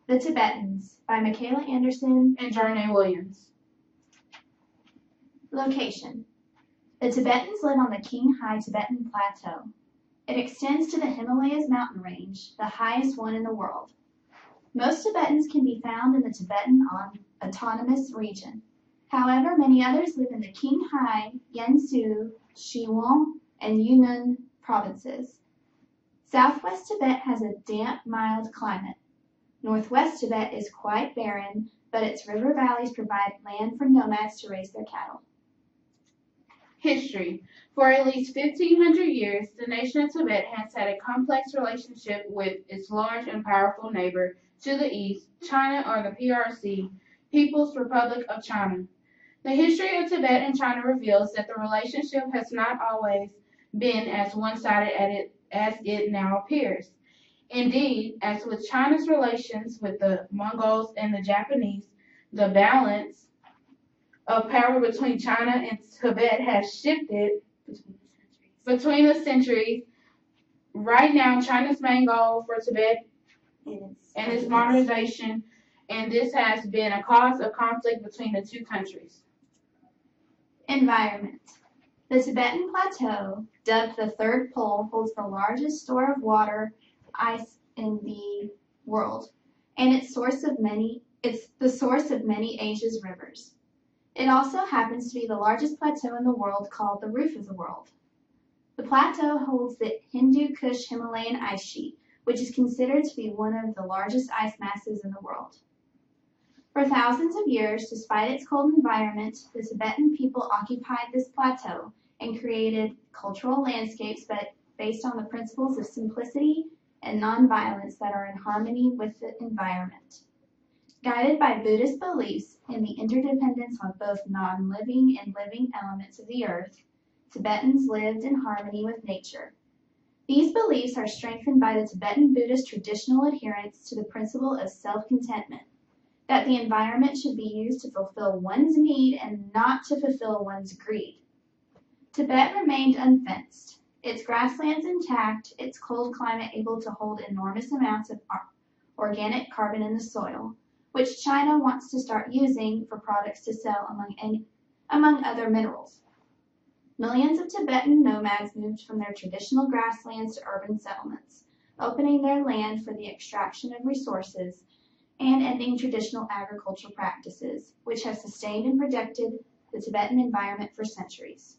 The Tibetans by Michela and Jarnae Williams. Location. The Tibetans live on the Qinghai Tibetan Plateau. It extends to the Himalayas mountain range, the highest one in the world. Most Tibetans can be found in the Tibetan Autonomous Region. However, many others live in the Qinghai, Yansu, Sichuan, and Yunnan provinces. Southwest Tibet has a damp, mild climate. Northwest Tibet is quite barren, but its river valleys provide land for nomads to raise their cattle. History. For at least 1,500 years, the nation of Tibet has had a complex relationship with its large and powerful neighbor to the east, China, or the PRC, People's Republic of China. The history of Tibet and China reveals that the relationship has not always been as one-sided as it now appears. Indeed, as with China's relations with the Mongols and the Japanese, the balance of power between China and Tibet has shifted between the centuries. Right now, China's main goal for Tibet is modernization, and this has been a cause of conflict between the two countries. Environment. The Tibetan Plateau, dubbed the Third Pole, holds the largest store of water ice in the world, and it's the source of many Asia's rivers. It also happens to be the largest plateau in the world, called the roof of the world. The plateau holds the Hindu Kush Himalayan ice sheet, which is considered to be one of the largest ice masses in the world. For thousands of years, despite its cold environment, the Tibetan people occupied this plateau and created cultural landscapes based on the principles of simplicity and nonviolence that are in harmony with the environment. Guided by Buddhist beliefs in the interdependence of both non-living and living elements of the earth, Tibetans lived in harmony with nature. These beliefs are strengthened by the Tibetan Buddhist traditional adherence to the principle of self-contentment, that the environment should be used to fulfill one's need and not to fulfill one's greed. Tibet remained unfenced, its grasslands intact, its cold climate able to hold enormous amounts of organic carbon in the soil, which China wants to start using for products to sell among other minerals. Millions of Tibetan nomads moved from their traditional grasslands to urban settlements, opening their land for the extraction of resources and ending traditional agricultural practices, which have sustained and protected the Tibetan environment for centuries.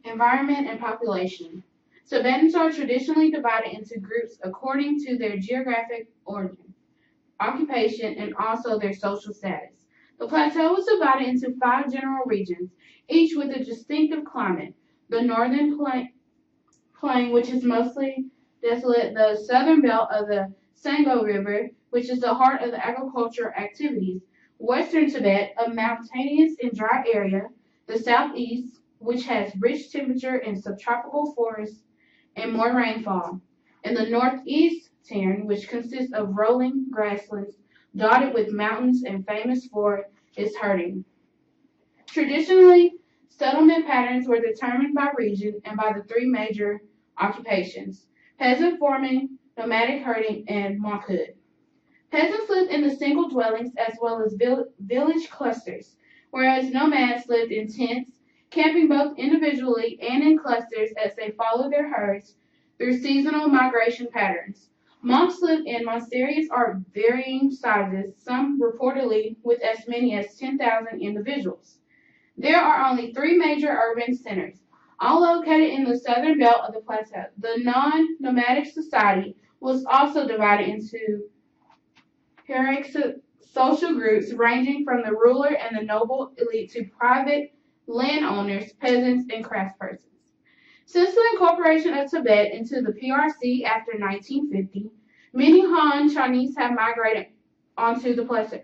Environment and population. Tibetans are traditionally divided into groups according to their geographic origin, occupation, and also their social status. The plateau is divided into 5 general regions, each with a distinctive climate. The northern plain, which is mostly desolate, the southern belt of the Sango River, which is the heart of the agricultural activities, western Tibet, a mountainous and dry area, the southeast, which has rich temperature and subtropical forests and more rainfall, and the northeastern, which consists of rolling grasslands dotted with mountains and famous for its herding. Traditionally, settlement patterns were determined by region and by the 3 major occupations: peasant farming, nomadic herding, and monkhood. Peasants lived in the single dwellings as well as village clusters, whereas nomads lived in tents, camping both individually and in clusters as they followed their herds through seasonal migration patterns. Monks lived in monasteries of varying sizes, some reportedly with as many as 10,000 individuals. There are only 3 major urban centers, all located in the southern belt of the plateau. The non-nomadic society was also divided into hierarchical social groups ranging from the ruler and the noble elite to private landowners, peasants, and craftspersons. Since the incorporation of Tibet into the PRC after 1950, many Han Chinese have migrated onto the plateau,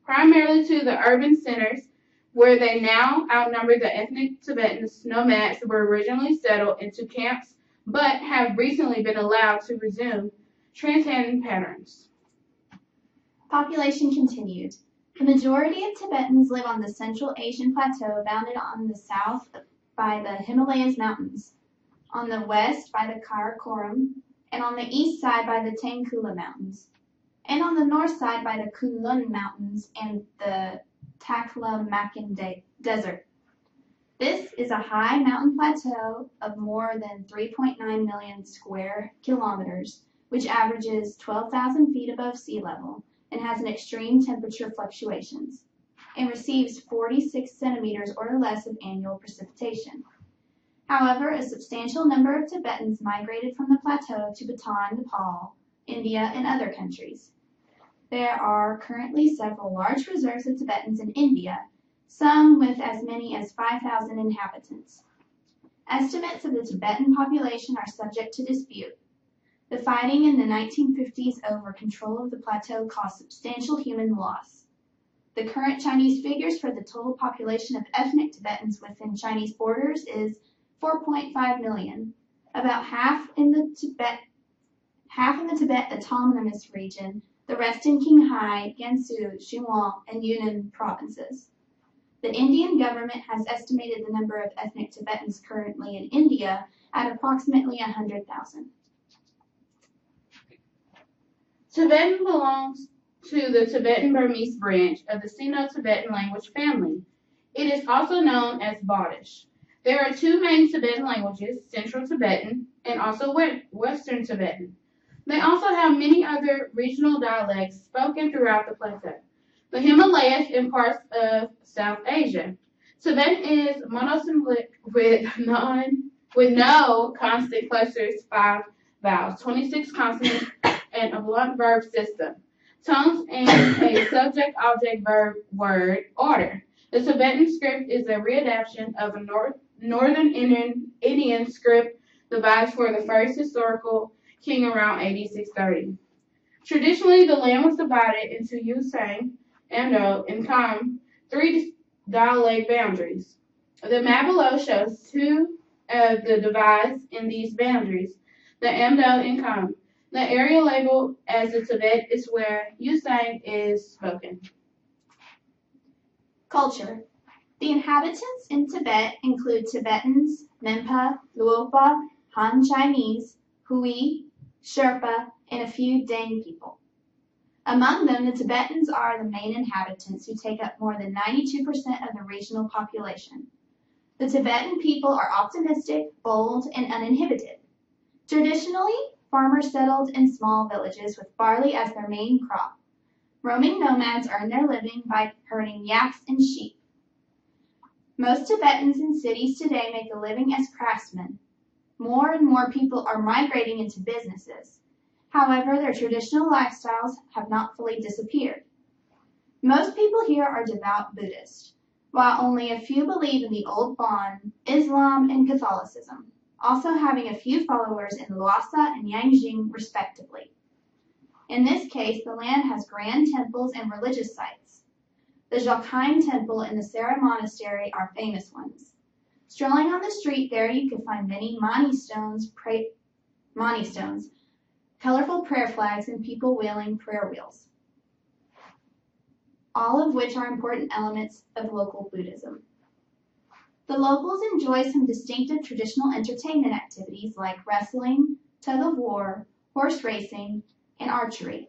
primarily to the urban centers where they now outnumber the ethnic Tibetan nomads who were originally settled into camps but have recently been allowed to resume transhuman patterns. Population continued. The majority of Tibetans live on the Central Asian Plateau, bounded on the south by the Himalayas Mountains, on the west by the Karakoram, and on the east side by the Tangkula Mountains, and on the north side by the Kunlun Mountains and the Taklamakan Desert. This is a high mountain plateau of more than 3.9 million square kilometers, which averages 12,000 feet above sea level and has an extreme temperature fluctuations, and receives 46 centimeters or less of annual precipitation. However, a substantial number of Tibetans migrated from the plateau to Bhutan, Nepal, India, and other countries. There are currently several large reserves of Tibetans in India, some with as many as 5,000 inhabitants. Estimates of the Tibetan population are subject to dispute. The fighting in the 1950s over control of the plateau caused substantial human loss. The current Chinese figures for the total population of ethnic Tibetans within Chinese borders is 4.5 million, about half in the Tibet Autonomous Region, the rest in Qinghai, Gansu, Xinjiang, and Yunnan provinces. The Indian government has estimated the number of ethnic Tibetans currently in India at approximately 100,000. Tibetan belongs to the Tibetan-Burmese branch of the Sino-Tibetan language family. It is also known as Bodish. There are two main Tibetan languages, Central Tibetan and also Western Tibetan. They also have many other regional dialects spoken throughout the plateau, the Himalayas, and parts of South Asia. Tibetan is monosyllabic with no constant clusters, 5 vowels, 26 consonants, and a blunt verb system. Tones and a subject-object-verb word order. The Tibetan script is a readaptation of a Northern Indian script devised for the first historical king around AD 630. Traditionally, the land was divided into Yusang, Amdo, and Kam, 3 dialect boundaries. The map below shows 2 of the divides in these boundaries, the Amdo and Kam. The area labeled as the Tibet is where Yusang is spoken. Culture. The inhabitants in Tibet include Tibetans, Menpa, Luopa, Han Chinese, Hui, Sherpa, and a few Dang people. Among them, the Tibetans are the main inhabitants who take up more than 92% of the regional population. The Tibetan people are optimistic, bold, and uninhibited. Traditionally, farmers settled in small villages with barley as their main crop. Roaming nomads earn their living by herding yaks and sheep. Most Tibetans in cities today make a living as craftsmen. More and more people are migrating into businesses. However, their traditional lifestyles have not fully disappeared. Most people here are devout Buddhist, while only a few believe in the old Bon, Islam, and Catholicism, also having a few followers in Lhasa and Yangjing respectively. In this case, the land has grand temples and religious sites. The Jokheim Temple and the Sera Monastery are famous ones. Strolling on the street there, you can find many mani stones, colorful prayer flags, and people wheeling prayer wheels, all of which are important elements of local Buddhism. The locals enjoy some distinctive traditional entertainment activities like wrestling, tug of war, horse racing, and archery.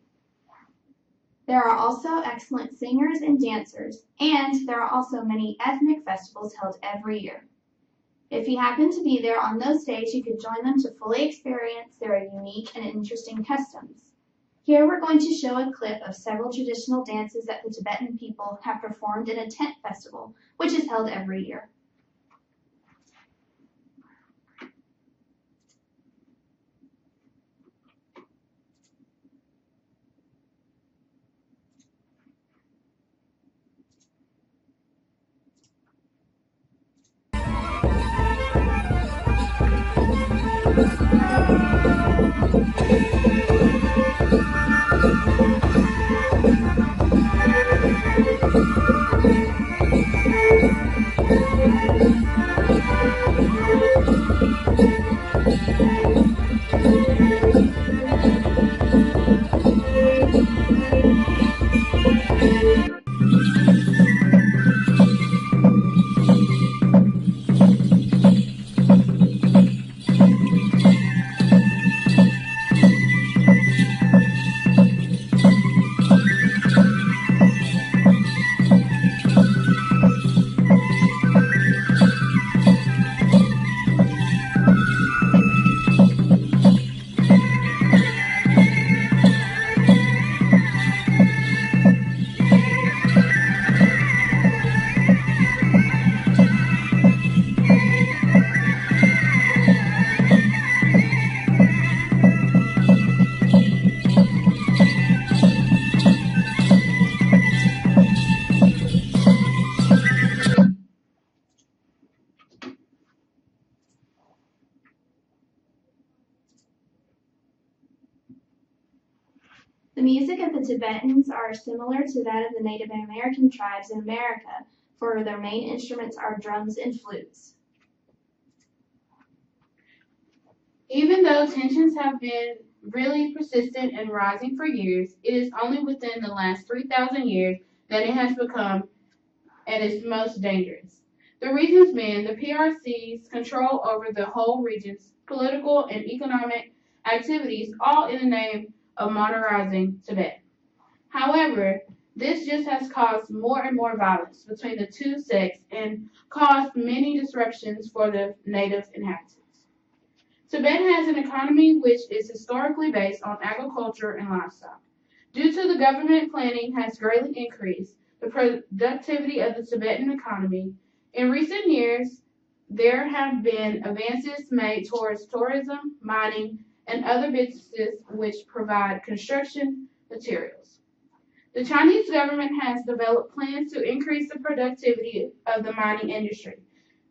There are also excellent singers and dancers, and there are also many ethnic festivals held every year. If you happen to be there on those days, you could join them to fully experience their unique and interesting customs. Here we're going to show a clip of several traditional dances that the Tibetan people have performed in a tent festival, which is held every year. The music of the Tibetans are similar to that of the Native American tribes in America, for their main instruments are drums and flutes. Even though tensions have been really persistent and rising for years, it is only within the last 3,000 years that it has become at its most dangerous. The reasons being the PRC's control over the whole region's political and economic activities, all in the name of modernizing Tibet. However, this just has caused more and more violence between the two sects and caused many disruptions for the native inhabitants. Tibet has an economy which is historically based on agriculture and livestock. Due to the government planning has greatly increased the productivity of the Tibetan economy. In recent years, there have been advances made towards tourism, mining, and other businesses which provide construction materials. The Chinese government has developed plans to increase the productivity of the mining industry.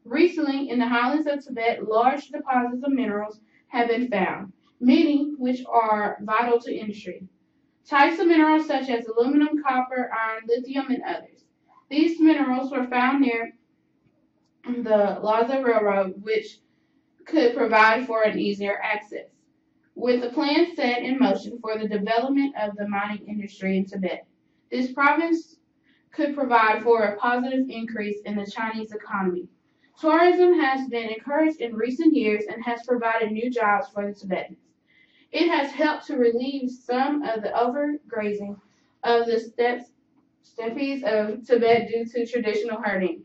Recently, in the highlands of Tibet, large deposits of minerals have been found, many which are vital to industry. Types of minerals such as aluminum, copper, iron, lithium, and others. These minerals were found near the Lhasa Railroad, which could provide for an easier access. With the plan set in motion for the development of the mining industry in Tibet, this province could provide for a positive increase in the Chinese economy. Tourism has been encouraged in recent years and has provided new jobs for the Tibetans. It has helped to relieve some of the overgrazing of the steppes of Tibet due to traditional herding.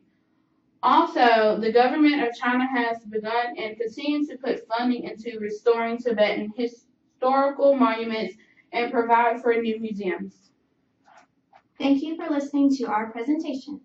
Also, the government of China has begun and continues to put funding into restoring Tibetan historical monuments and provide for new museums. Thank you for listening to our presentation.